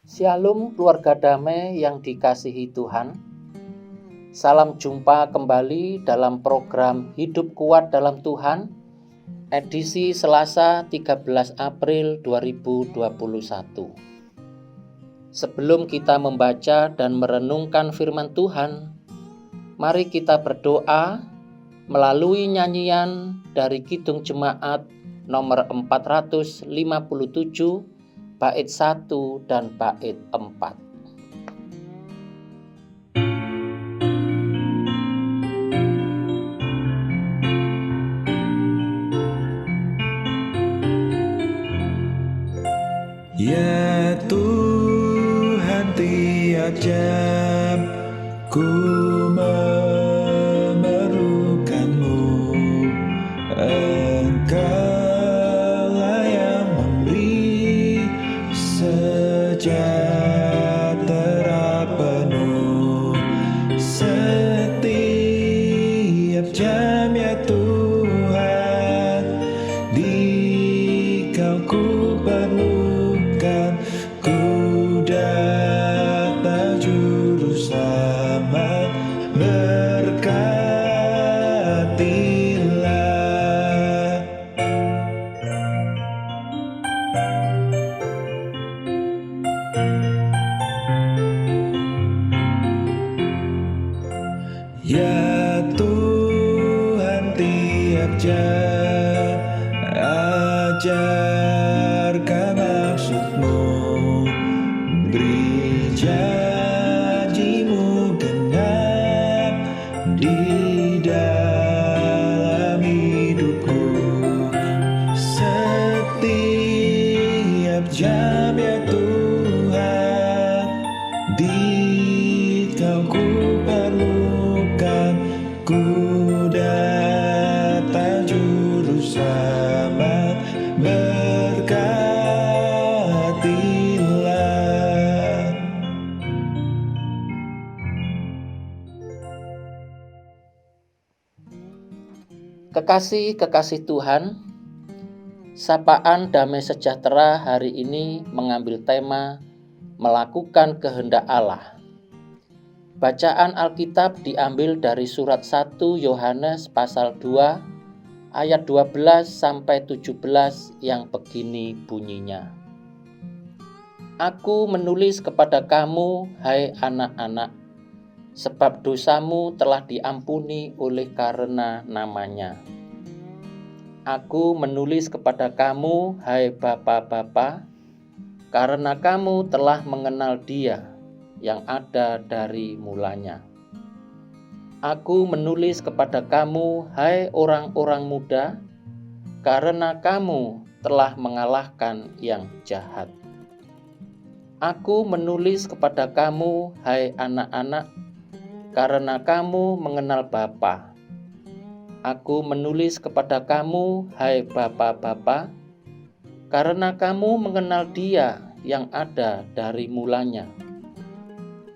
Shalom keluarga damai yang dikasihi Tuhan. Salam jumpa kembali dalam program Hidup Kuat dalam Tuhan, edisi Selasa 13 April 2021. Sebelum kita membaca dan merenungkan firman Tuhan, mari kita berdoa melalui nyanyian dari Kidung Jemaat nomor 457, bait 1 dan bait 4. Ya Tuhan, tiap jam ku memerlukan-Mu. Engkaulah yang memberi sejahtera penuh setiap jam, ya Tuhan, Di-Kau ku perlukan. Ku datang juru selamat, berkatilah. Ya Tuhan, tiap jam ajarkan maksud-Mu, beri janji-Mu genap di dalam hidupku. Setiap jam, ya Tuhan, Di-Kau ku perlukan. Ku datang juru selamat, berkatilah. Kekasih Tuhan, sapaan damai sejahtera hari ini mengambil tema melakukan kehendak Allah. Bacaan Alkitab diambil dari surat 1 Yohanes pasal 2 ayat 12 sampai 17 yang begini bunyinya. Aku menulis kepada kamu, hai anak-anak, sebab dosamu telah diampuni oleh karena namanya. Aku menulis kepada kamu, hai bapa-bapa, karena kamu telah mengenal Dia yang ada dari mulanya. Aku menulis kepada kamu, hai orang-orang muda, karena kamu telah mengalahkan yang jahat. Aku menulis kepada kamu, hai anak-anak, karena kamu mengenal Bapa. Aku menulis kepada kamu, hai bapa-bapa, karena kamu mengenal Dia yang ada dari mulanya.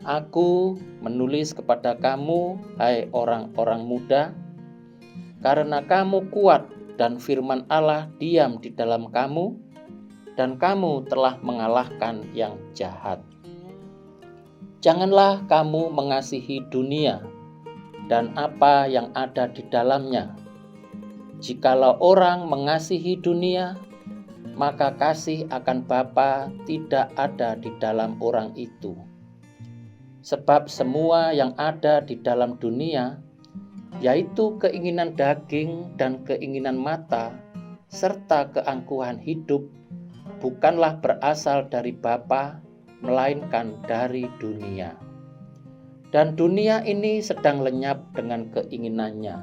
Aku menulis kepada kamu, hai orang-orang muda, karena kamu kuat dan firman Allah diam di dalam kamu, dan kamu telah mengalahkan yang jahat. Janganlah kamu mengasihi dunia dan apa yang ada di dalamnya. Jikalau orang mengasihi dunia, maka kasih akan Bapa tidak ada di dalam orang itu. Sebab semua yang ada di dalam dunia, yaitu keinginan daging dan keinginan mata, serta keangkuhan hidup, bukanlah berasal dari Bapa, melainkan dari dunia. Dan dunia ini sedang lenyap dengan keinginannya.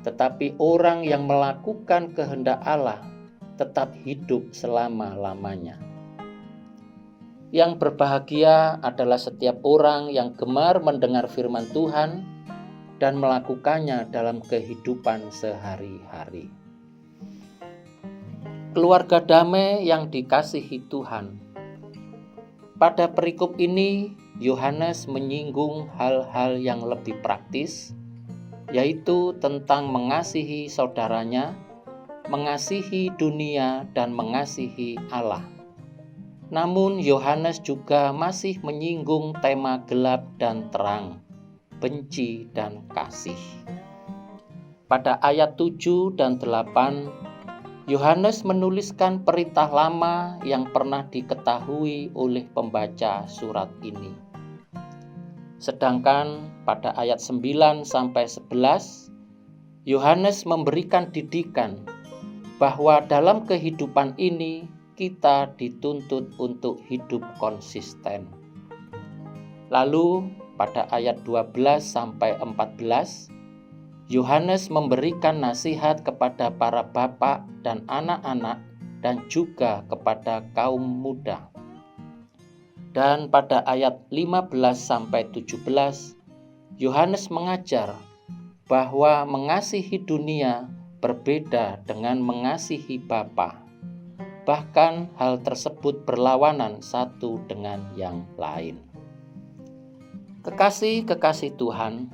Tetapi orang yang melakukan kehendak Allah tetap hidup selama-lamanya. Yang berbahagia adalah setiap orang yang gemar mendengar firman Tuhan dan melakukannya dalam kehidupan sehari-hari. Keluarga damai yang dikasihi Tuhan, pada perikop ini Yohanes menyinggung hal-hal yang lebih praktis, yaitu tentang mengasihi saudaranya, mengasihi dunia, dan mengasihi Allah. Namun Yohanes juga masih menyinggung tema gelap dan terang, benci dan kasih. Pada ayat 7 dan 8, Yohanes menuliskan perintah lama yang pernah diketahui oleh pembaca surat ini. Sedangkan pada ayat 9 sampai 11, Yohanes memberikan didikan bahwa dalam kehidupan ini kita dituntut untuk hidup konsisten. Lalu pada ayat 12 sampai 14, Yohanes memberikan nasihat kepada para bapak dan anak-anak dan juga kepada kaum muda. Dan pada ayat 15 sampai 17, Yohanes mengajar bahwa mengasihi dunia berbeda dengan mengasihi Bapa. Bahkan hal tersebut berlawanan satu dengan yang lain. Kekasih-kekasih Tuhan,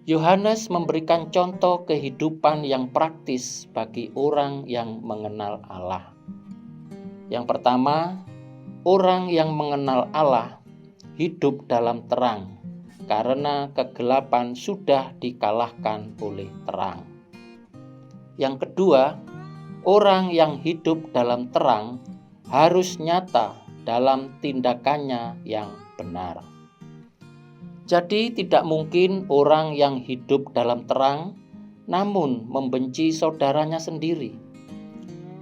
Yohanes memberikan contoh kehidupan yang praktis bagi orang yang mengenal Allah. Yang pertama, orang yang mengenal Allah hidup dalam terang karena kegelapan sudah dikalahkan oleh terang. Yang kedua, orang yang hidup dalam terang harus nyata dalam tindakannya yang benar. Jadi tidak mungkin orang yang hidup dalam terang namun membenci saudaranya sendiri.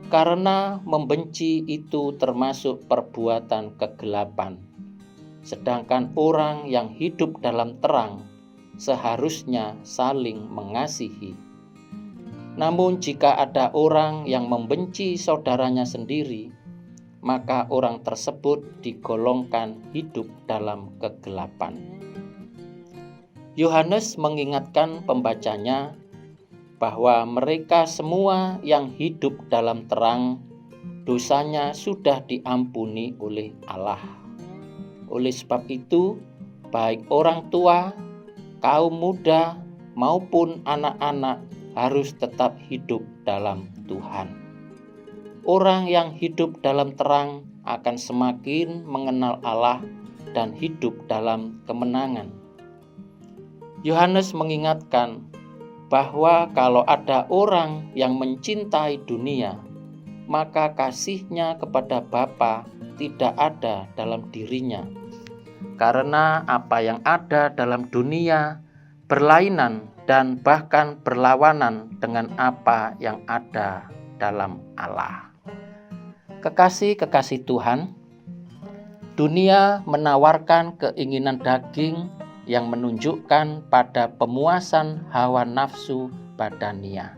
Karena membenci itu termasuk perbuatan kegelapan. Sedangkan orang yang hidup dalam terang seharusnya saling mengasihi. Namun jika ada orang yang membenci saudaranya sendiri, maka orang tersebut digolongkan hidup dalam kegelapan. Yohanes mengingatkan pembacanya bahwa mereka semua yang hidup dalam terang, dosanya sudah diampuni oleh Allah. Oleh sebab itu, baik orang tua, kaum muda, maupun anak-anak harus tetap hidup dalam Tuhan. Orang yang hidup dalam terang akan semakin mengenal Allah dan hidup dalam kemenangan. Yohanes mengingatkan bahwa kalau ada orang yang mencintai dunia, maka kasihnya kepada Bapa tidak ada dalam dirinya. Karena apa yang ada dalam dunia berlainan dan bahkan berlawanan dengan apa yang ada dalam Allah. Kekasih-kekasih Tuhan, dunia menawarkan keinginan daging yang menunjukkan pada pemuasan hawa nafsu badania.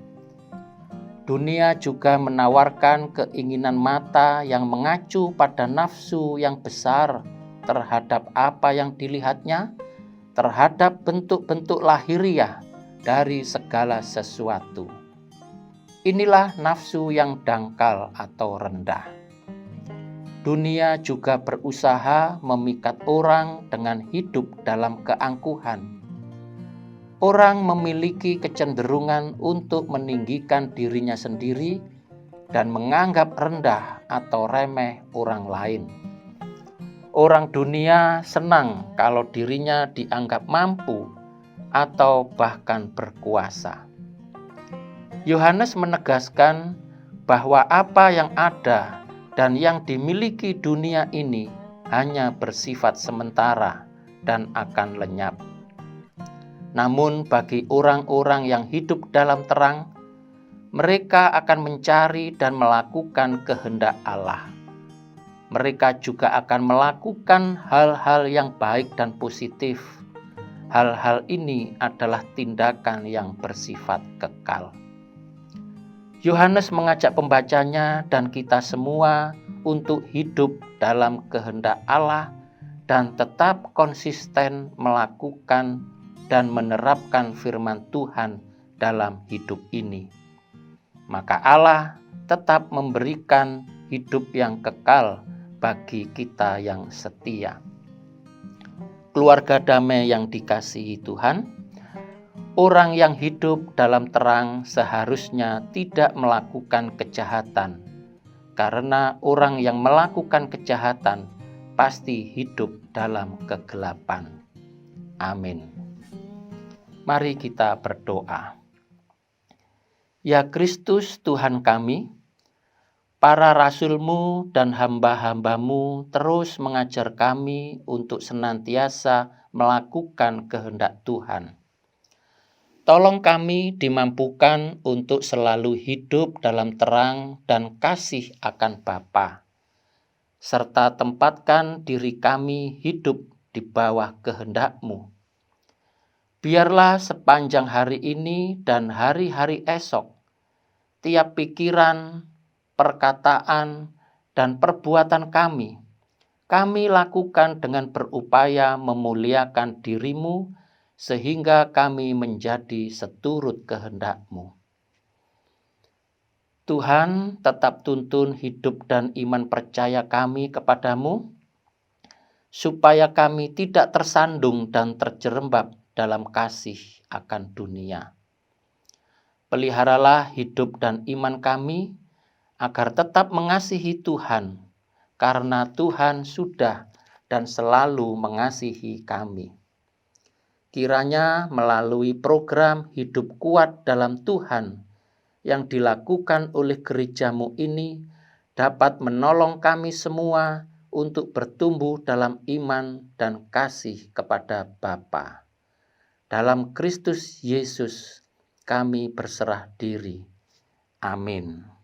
Dunia juga menawarkan keinginan mata yang mengacu pada nafsu yang besar terhadap apa yang dilihatnya, terhadap bentuk-bentuk lahiriah dari segala sesuatu. Inilah nafsu yang dangkal atau rendah. Dunia juga berusaha memikat orang dengan hidup dalam keangkuhan. Orang memiliki kecenderungan untuk meninggikan dirinya sendiri dan menganggap rendah atau remeh orang lain. Orang dunia senang kalau dirinya dianggap mampu atau bahkan berkuasa. Yohanes menegaskan bahwa apa yang ada dan yang dimiliki dunia ini hanya bersifat sementara dan akan lenyap. Namun bagi orang-orang yang hidup dalam terang, mereka akan mencari dan melakukan kehendak Allah. Mereka juga akan melakukan hal-hal yang baik dan positif. Hal-hal ini adalah tindakan yang bersifat kekal. Yohanes mengajak pembacanya dan kita semua untuk hidup dalam kehendak Allah dan tetap konsisten melakukan dan menerapkan firman Tuhan dalam hidup ini. Maka Allah tetap memberikan hidup yang kekal bagi kita yang setia. Keluarga damai yang dikasihi Tuhan, orang yang hidup dalam terang seharusnya tidak melakukan kejahatan, karena orang yang melakukan kejahatan pasti hidup dalam kegelapan. Amin. Mari kita berdoa. Ya Kristus Tuhan kami, para rasul-Mu dan hamba-hamba-Mu terus mengajar kami untuk senantiasa melakukan kehendak Tuhan. Tolong kami dimampukan untuk selalu hidup dalam terang dan kasih akan Bapa, serta tempatkan diri kami hidup di bawah kehendak-Mu. Biarlah sepanjang hari ini dan hari-hari esok, tiap pikiran, perkataan, dan perbuatan kami lakukan dengan berupaya memuliakan diri-Mu, sehingga kami menjadi seturut kehendak-Mu. Tuhan, tetap tuntun hidup dan iman percaya kami kepadamu, supaya kami tidak tersandung dan terjerembab dalam kasih akan dunia. Peliharalah hidup dan iman kami, agar tetap mengasihi Tuhan, karena Tuhan sudah dan selalu mengasihi kami. Kiranya melalui program Hidup Kuat dalam Tuhan yang dilakukan oleh gereja-Mu ini dapat menolong kami semua untuk bertumbuh dalam iman dan kasih kepada Bapa. Dalam Kristus Yesus kami berserah diri. Amin.